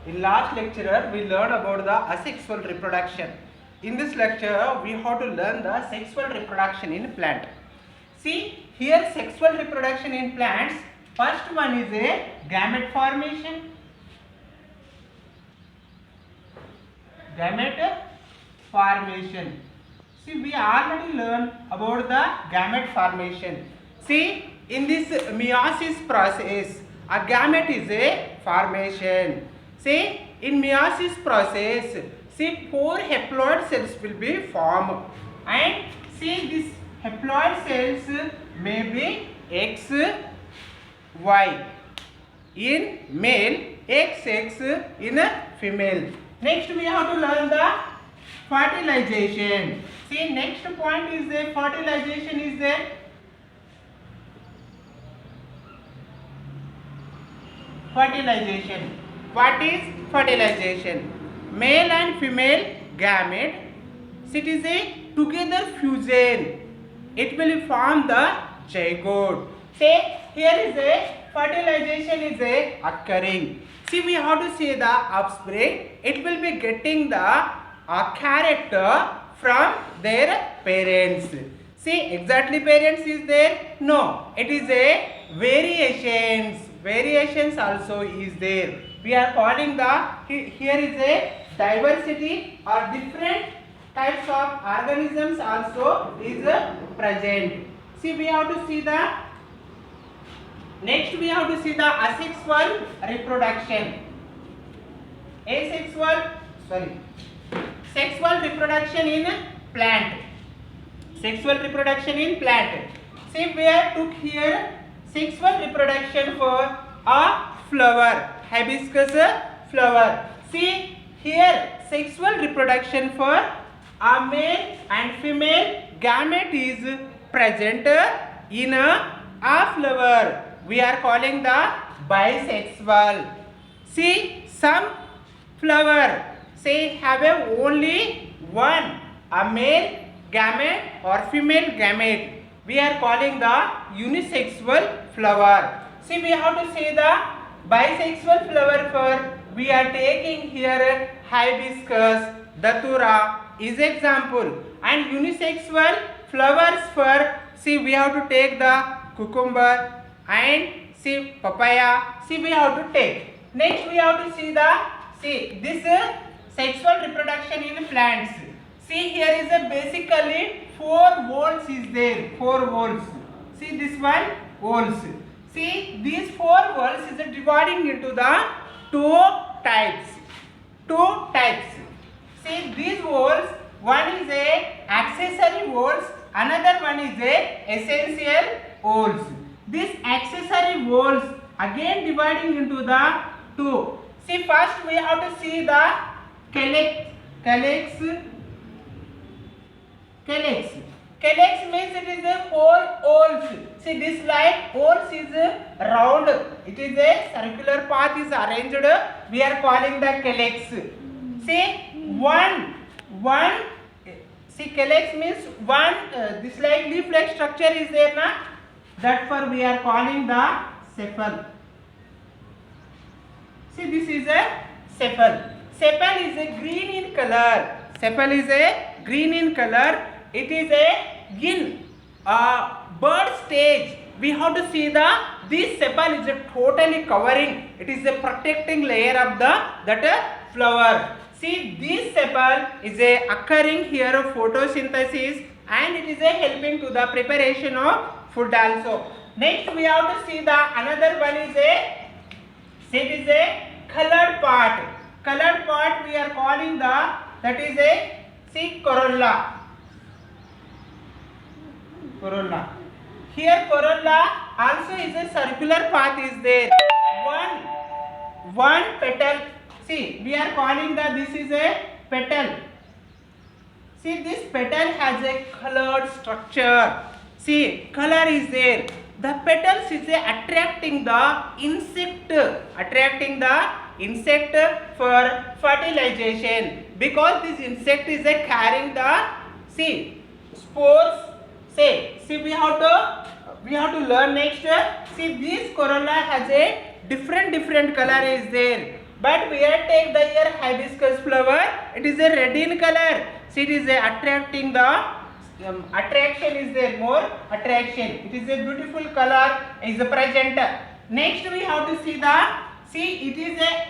In last lecture, we learned about the asexual reproduction. In this lecture, we have to learn the sexual reproduction in plant. See, here sexual reproduction in plants, first one is a gamete formation. Gamete formation. See, we already learned about the gamete formation. See, in this meiosis process, a gamete is a formation. See, in meiosis process, see, 4 haploid cells will be formed, and see, this haploid cells may be X, Y in male, XX in a female. Next, we have to learn the fertilization. See, next point is the fertilization is there. Fertilization. What is fertilization? Male and female gamete. It is a together fusion. It will form the zygote. Say here is a fertilization is a occurring. See, we have to see the offspring. It will be getting the character from their parents. See, exactly parents is there? No, it is a variations. Variations also is there. We are calling the here is a diversity or different types of organisms also is present. See, we have to see the next we have to see the asexual reproduction. Sexual reproduction in plant. Sexual reproduction in plant. See, we have took here sexual reproduction for a flower, hibiscus flower. See, here sexual reproduction for a male and female gamete is present in a flower. We are calling the bisexual. See, some flower say have a only one a male gamete or female gamete. We are calling the unisexual flower. See, we have to say the bisexual flower for we are taking here hibiscus, datura is example, and unisexual flowers for see we have to take the cucumber and see papaya. See, we have to take. Next we have to see the this sexual reproduction in plants. See, here is a basically 4 volts is there. 4 volts. See this one volts. See, these 4 volts is dividing into the 2 types. 2 types. See, these volts, one is a accessory volts, another one is a essential volts. This accessory volts again dividing into the 2. See, first we have to see the calyx. Calyx means it is a 4 holes. See, this like holes is round. It is a circular path is arranged. We are calling the calyx. See, one. See, calyx means one. This like leaf-like structure is there, na? That for we are calling the sepal. See, this is a sepal. Sepal is a green in color. Sepal is a green in color. It is a in bird stage. We have to see this sepal is a totally covering. It is a protecting layer of that flower. See, this sepal is a occurring here of photosynthesis, and it is a helping to the preparation of food also. Next we have to see the another one is a it is a colored part. Colored part we are calling that is a corolla. Here corolla also is a circular path is there. One petal. See, we are calling this is a petal. See, this petal has a colored structure. See, color is there. The petals is attracting the insect for fertilization, because this insect is carrying the spores. See, we have to learn next. See, this corolla has a different color is there. But we are take the here hibiscus flower. It is a red in color. See, it is a attracting the attraction is there, more attraction. It is a beautiful color is present. Next we have to see the, see it is a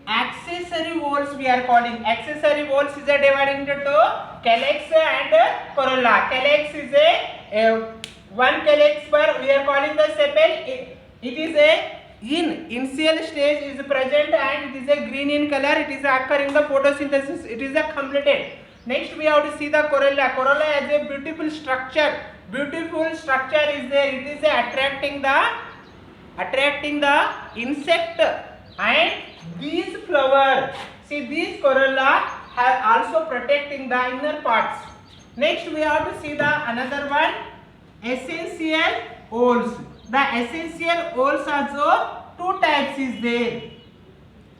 accessory whorls we are calling. Accessory whorls is a divided into calyx and corolla. Calyx is a one calyx per we are calling the sepal. It is a in initial stage is present and it is a green in color. It is occurring the photosynthesis. It is a completed. Next we have to see the corolla. Corolla has a beautiful structure. Beautiful structure is there. It is attracting the insect, and these flower. See, these corolla have also protecting the inner parts. Next we have to see the another one, essential oils. The essential oils also two types is there.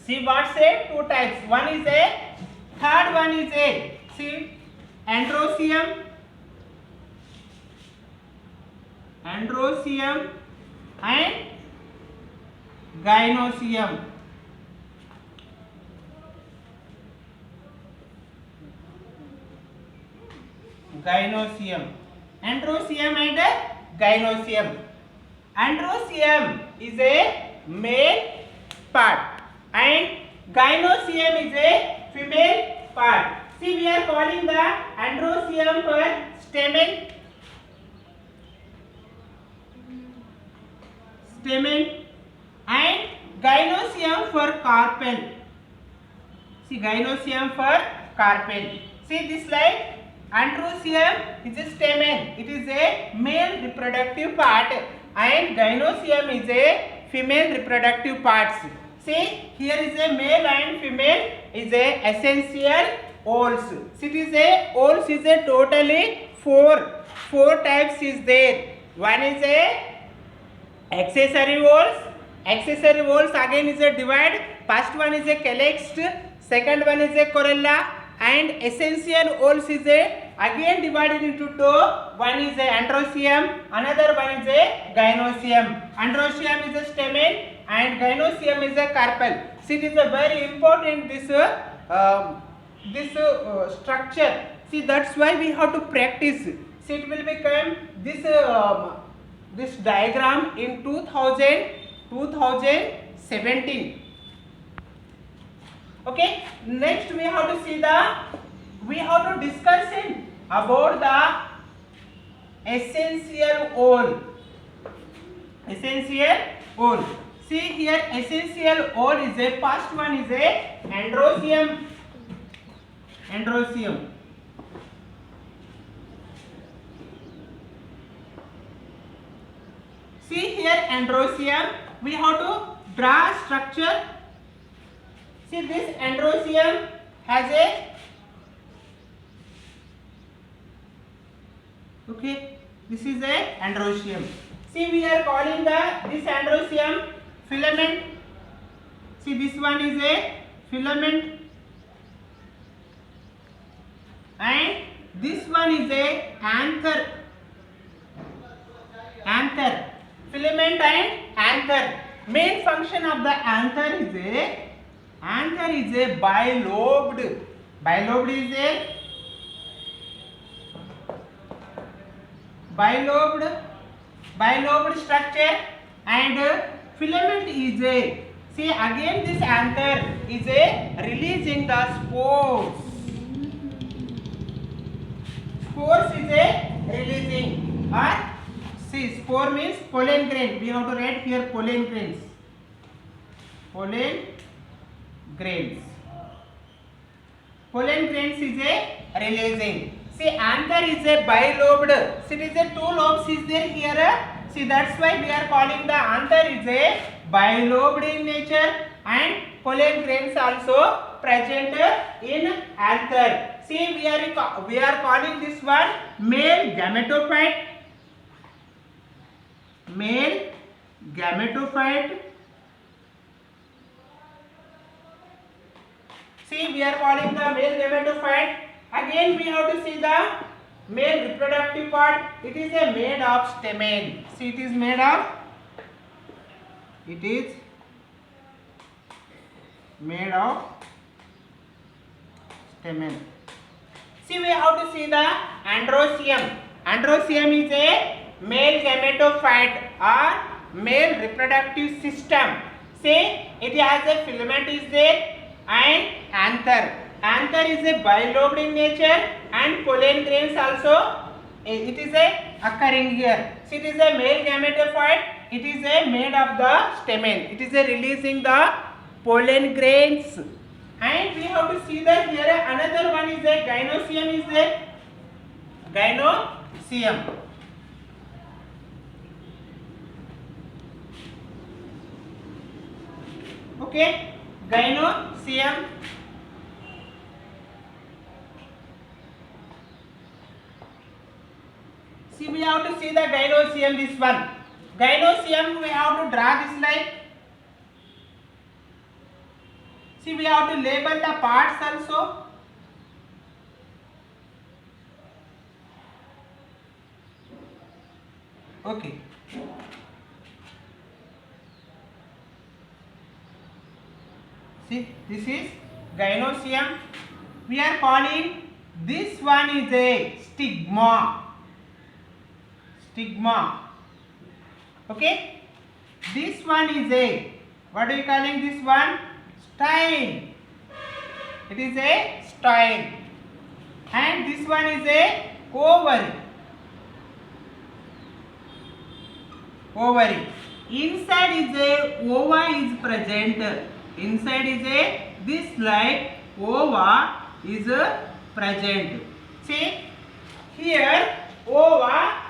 See what say two types. One is a, third one is a, see, androecium and gynoecium. Androecium and gynoecium. Androecium is a male part and gynoecium is a female part. See, we are calling the androecium for stamen and gynoecium for carpel. See, gynoecium for carpel. See this slide. Androecium is a stamen. It is a male reproductive part and gynoecium is a female reproductive parts. See, here is a male and female is a essential oils. See, it is a oils is a totally four types is there. One is a accessory oils. Accessory oils again is a divide. First one is a calyx, second one is a corolla, and essential oils is a again divided into two. One is a androecium, another one is a gynoecium. Androecium is a stamen and gynoecium is a carpel. See, it is a very important this structure. See, that's why we have to practice. See, it will become this diagram in 2017. Okay, next we have to see we have to discuss about the essential oil. Essential oil. See here, essential oil is a first one is a androecium. See here, androecium. We have to draw structure. See, this androecium has a, okay, this is a androecium. See, we are calling this androecium filament. See, this one is a filament and this one is a anther. Filament and anther. Main function of the anther is a bilobed. Bilobed is a bilobed structure and filament is a, see again this anther is a releasing the spores. Spores is a releasing, or see, spore means pollen grain. We have to write here pollen grains. Pollen grains is a releasing. See, anther is a bilobed. See, it is a two lobes is there here. See, that's why we are calling the anther is a bilobed in nature and pollen grains also present in anther. See, we are calling this one male gametophyte. Male gametophyte. See, we are calling the male gametophyte. Again, we have to see the male reproductive part. It is a made of stamen. See, it is made of. It is made of stamen. See, we have to see the androecium. Androecium is a male gametophyte or male reproductive system. See, it has a filament is there and anther. Anther is a bilobed in nature and pollen grains also it is a occurring here. See, it is a male gametophyte. It is a made of the stamen. It is a releasing the pollen grains. And we have to see that here another one is a gynoecium is there. Gynoecium. Okay, gynoecium. See, we have to see the gynoecium, this one. Gynoecium, we have to draw this line. See, we have to label the parts also. Okay. See, this is gynoecium. We are calling this one is a stigma. Okay. This one is a, what are we calling this one? Style. It is a style. And this one is a ovary. Inside is a ova is present. Inside is a, this like ova is present. See, here ova.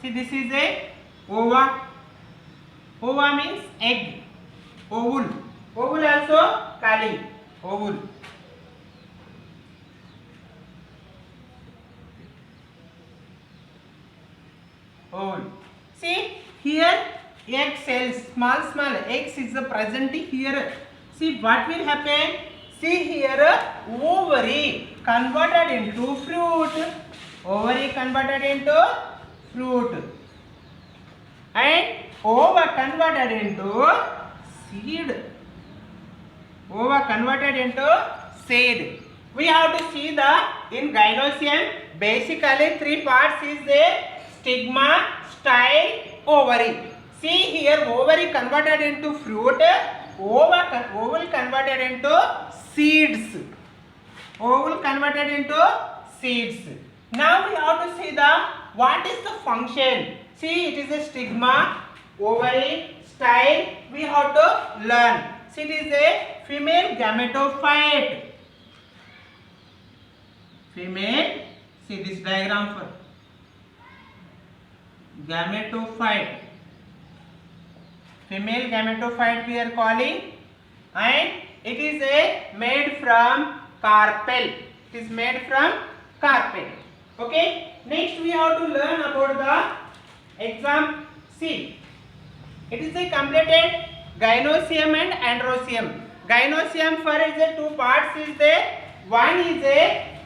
See, this is a ova. Ova means egg. Ovule. Ovule also calling. Ovule. Ovule. See, here egg cells, small eggs is present here. See, what will happen? See here, ovary converted into fruit. Ovary converted into fruit. And ova converted into seed. Ova converted into seed. We have to see the in gynoecium basically three parts is there: stigma, style, ovary. See here, ovary converted into fruit, ovule converted into seeds. Ovule converted into seeds. Now we have to see the what is the function. See, it is a stigma, ovary, style. We have to learn. See, it is a female gametophyte. Female. See this diagram for gametophyte. Female gametophyte we are calling, and it is a made from carpel. It is made from carpel. Okay. Next we have to learn about the exam C. It is a completed gynoecium and androecium. Gynoecium for is a two parts is there. One is a,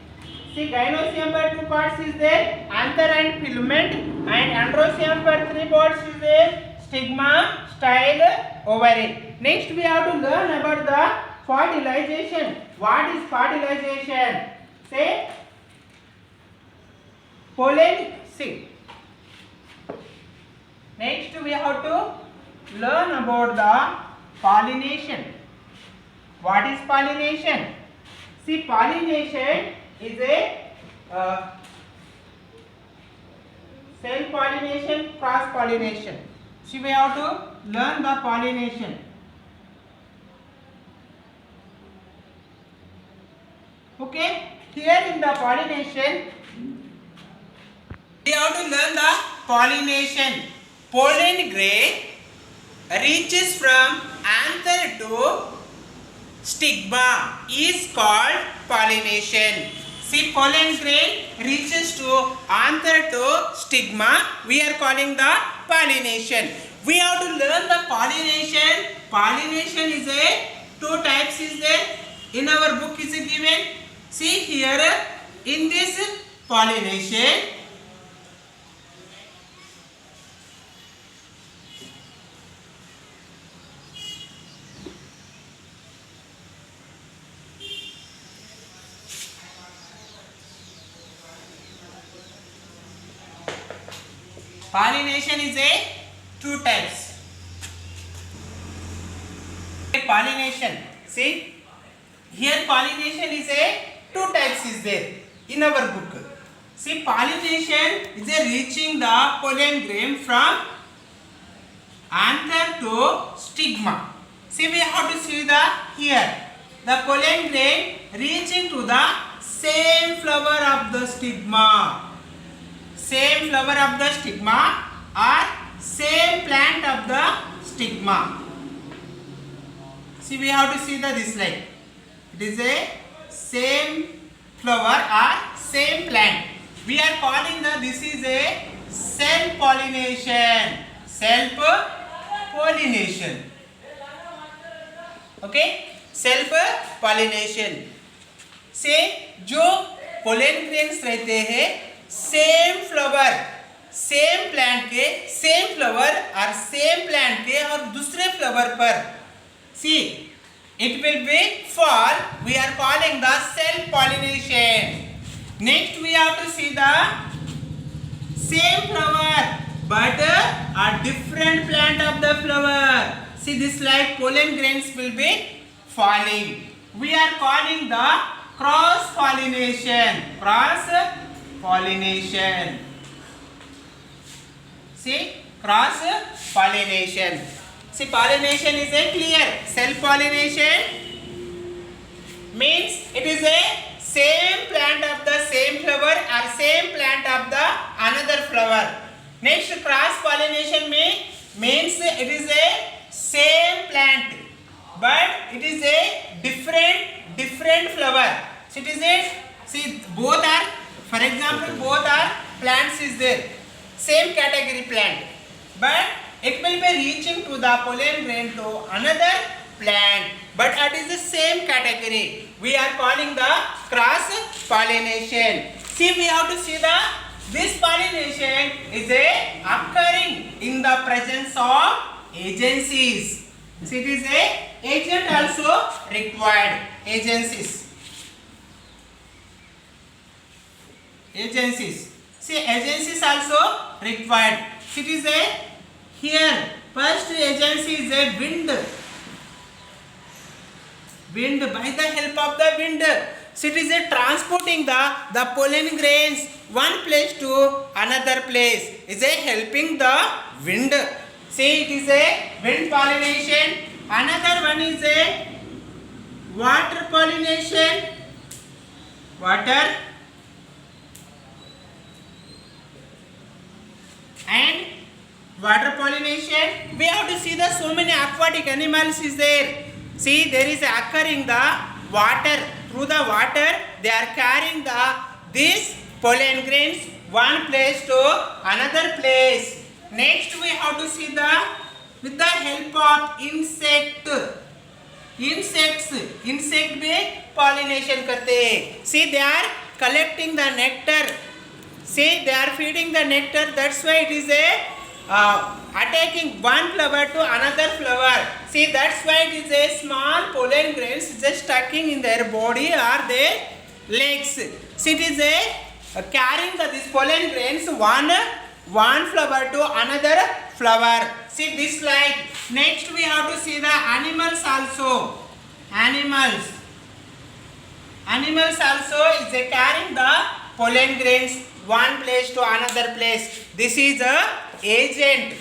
see, gynoecium for two parts is there, anther and filament, and androecium for three parts is there, stigma, style, ovary. Next we have to learn about the fertilization. What is fertilization? Say pollen. See. Next we have to learn about the pollination. What is pollination? See, pollination is a self pollination, cross pollination. See, we have to learn the pollination. Okay, here in the pollination, we have to learn the pollination. Pollen grain reaches from anther to stigma is called pollination. See, pollen grain reaches to anther to stigma. We are calling the pollination. We have to learn the pollination. Pollination is a two types is there. In our book is given. See here in this pollination. Pollination is a two types. Pollination. See, here pollination is a two types is there in our book. See, pollination is a reaching the pollen grain from anther to stigma. See, we have to see the here the pollen grain reaching to the same flower of the stigma, same flower of the stigma or same plant of the stigma. See, we have to see the this like it is a same flower or same plant. We are calling the this is a self pollination. Self pollination. Okay, self pollination से जो pollen grains रहते हैं same flower same plant के same flower और same plant के और दूसरे flower पर सी it will be fall. We are calling the self pollination. Next we have to see the same flower but a different plant of the flower. See, this like pollen grains will be falling. We are calling the cross pollination. Cross pollination. See, cross pollination. See, pollination is a clear. Self pollination means it is a same plant of the same flower or same plant of the another flower. Next, cross pollination means it is a same plant but it is a different flower. So it is a see both are, for example, both are plants is there, same category plant, but it will be reaching to the pollen grain to another plant but it is the same category. We are calling the cross pollination. See, we have to see the this pollination is a occurring in the presence of agencies. So it is a agent also required. Agencies. See, agencies also required. So it is a here first agency is a wind by the help of the wind. So it is a transporting the pollen grains one place to another place is a helping the wind. See, it is a wind pollination. Another one is a water pollination. Water and water pollination. We have to see the so many aquatic animals is there. See, there is occurring the water. Through the water they are carrying the these pollen grains one place to another place. Next we have to see the with the help of insect भी pollination करते हैं. See, they are collecting the nectar. See, they are feeding the nectar. That's why it is a attacking one flower to another flower. See, that's why it is a small pollen grains just stucking in their body or their legs. See, it is a carrying this pollen grains one flower to another flower. See, this like. Next we have to see the animals also. Animals also is a carrying the pollen grains one place to another place. This is a agent.